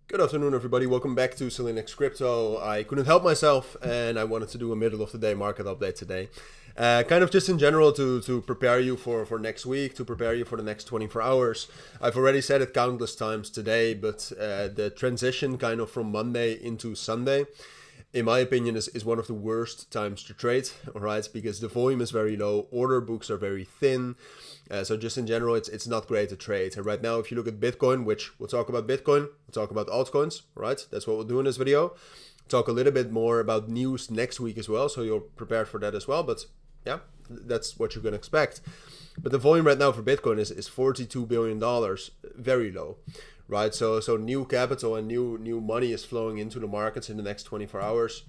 Good afternoon, everybody. Welcome back to Cilinix Crypto. I couldn't help myself, and I wanted to do a middle of the day market update today. Kind of just in general to prepare you for next week, to prepare you for the next 24 hours. I've already said it countless times today, but the transition kind of from Monday into Sunday, in my opinion, is one of the worst times to trade, all right? Because the volume is very low, order books are very thin. So just in general, it's not great to trade. And right now, if you look at Bitcoin, which we'll talk about Bitcoin, we'll talk about altcoins, right? That's what we'll do in this video. Talk a little bit more about news next week as well, so you're prepared for that as well. But yeah, that's what you can expect. But the volume right now for Bitcoin is $42 billion, very low, right? So new capital and new money is flowing into the markets in the next 24 hours.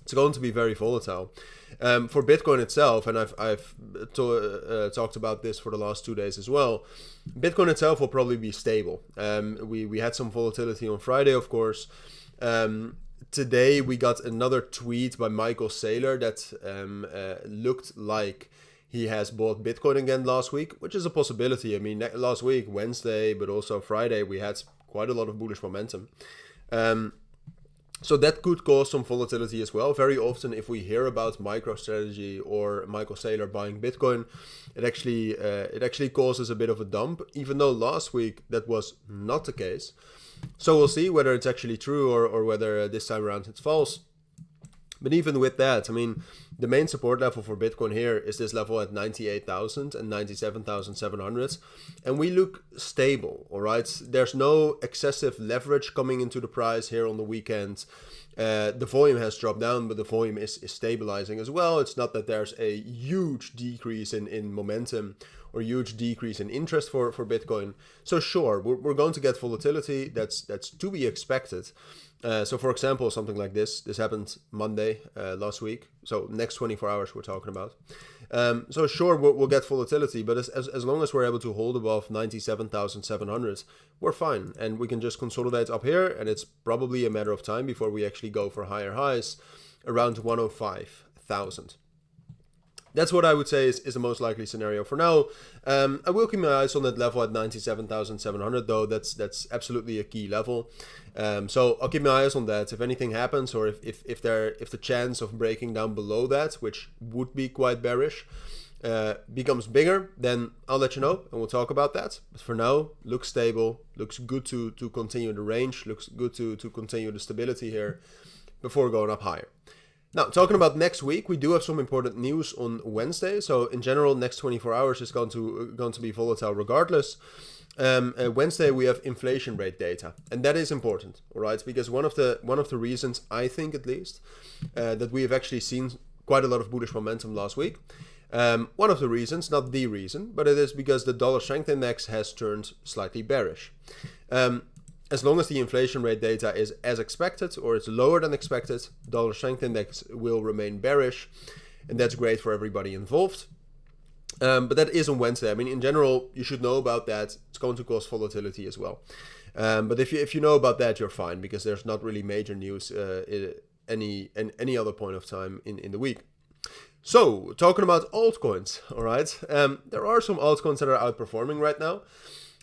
It's going to be very volatile. For Bitcoin itself, and I've talked about this for the last 2 days as well, Bitcoin itself will probably be stable. We had some volatility on Friday, of course. Today we got another tweet by Michael Saylor that looked like he has bought Bitcoin again last week, which is a possibility. I mean, last week, Wednesday, but also Friday, we had quite a lot of bullish momentum. So that could cause some volatility as well. Very often, if we hear about MicroStrategy or Michael Saylor buying Bitcoin, it actually causes a bit of a dump, even though last week that was not the case. So we'll see whether it's actually true or whether this time around it's false. But even with that, I mean, the main support level for Bitcoin here is this level at 98,000 and 97,700. And we look stable, all right? There's no excessive leverage coming into the price here on the weekend. The volume has dropped down, but the volume is stabilizing as well. It's not that there's a huge decrease in momentum or huge decrease in interest for Bitcoin. So sure, we're going to get volatility. That's to be expected. So for example, something like this happened Monday last week. So next 24 hours we're talking about. So sure, we'll get volatility, but as long as we're able to hold above 97,700, we're fine. And we can just consolidate up here, and it's probably a matter of time before we actually go for higher highs around 105,000. That's what I would say is the most likely scenario for now. I will keep my eyes on that level at 97,700 though. That's absolutely a key level. So I'll keep my eyes on that. If anything happens, or if the chance of breaking down below that, which would be quite bearish, becomes bigger, then I'll let you know and we'll talk about that. But for now, looks stable, looks good to continue the range, looks good to continue the stability here before going up higher. Now, talking about next week, we do have some important news on Wednesday. So in general, next 24 hours is going to be volatile regardless. Wednesday we have inflation rate data, and that is important, all right? Because one of the reasons, I think at least, that we have actually seen quite a lot of bullish momentum last week. One of the reasons, not the reason, but it is because the dollar strength index has turned slightly bearish. As long as the inflation rate data is as expected or it's lower than expected, dollar strength index will remain bearish, and that's great for everybody involved. But that is on Wednesday. I mean, in general, you should know about that. It's going to cause volatility as well. But if you know about that, you're fine, because there's not really major news any other point of time in the week. So, talking about altcoins, all right? There are some altcoins that are outperforming right now.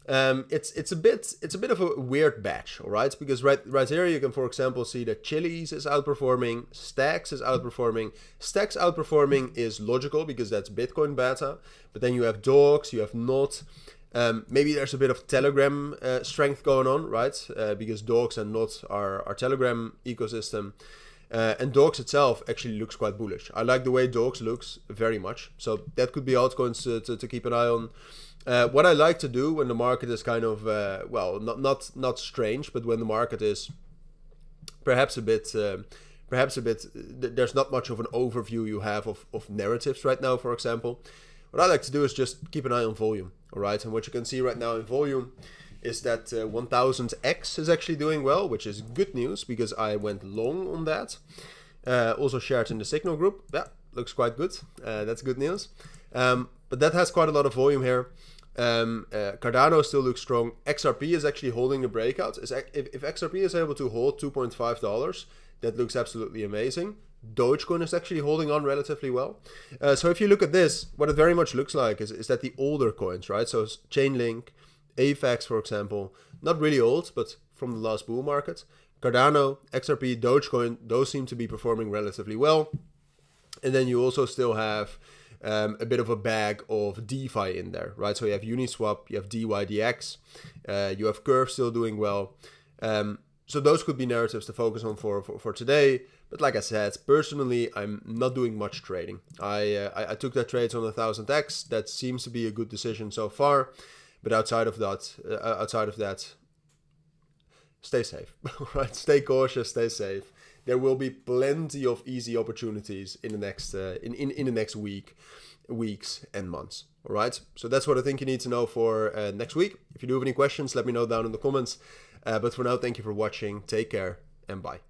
It's a bit of a weird batch, all right? Because right here you can, for example, see that Cilinix is outperforming, Stacks is outperforming. Stacks outperforming is logical because that's Bitcoin beta, but then you have Dogs, you have Not. Maybe there's a bit of Telegram strength going on, right? Because Dogs and Not are Telegram ecosystem. And Dogs itself actually looks quite bullish. I like the way Dogs looks very much. So that could be altcoins to keep an eye on. What I like to do when the market is kind of, not strange, but when the market is perhaps a bit, there's not much of an overview you have of narratives right now, for example. What I like to do is just keep an eye on volume, all right? And what you can see right now in volume is that 1000X is actually doing well, which is good news because I went long on that. Also shared in the Signal group. Yeah, looks quite good. That's good news. But that has quite a lot of volume here. Cardano still looks strong. XRP is actually holding the breakout. If XRP is able to hold $2.5, that looks absolutely amazing. Dogecoin is actually holding on relatively well. So if you look at this, what it very much looks like is that the older coins, right? So Chainlink, AFAX, for example, not really old, but from the last bull market. Cardano, XRP, Dogecoin, those seem to be performing relatively well. And then you also still have a bit of a bag of DeFi in there, right? So you have Uniswap, you have DYDX, you have Curve still doing well. So those could be narratives to focus on for today. But like I said, personally, I'm not doing much trading. I took that trades on 1000x. That seems to be a good decision so far. But outside of that, stay safe, right? Stay cautious, stay safe. There will be plenty of easy opportunities in the next in the next weeks and months. All right. So that's what I think you need to know for next week. If you do have any questions, let me know down in the comments. But for now, thank you for watching. Take care and bye.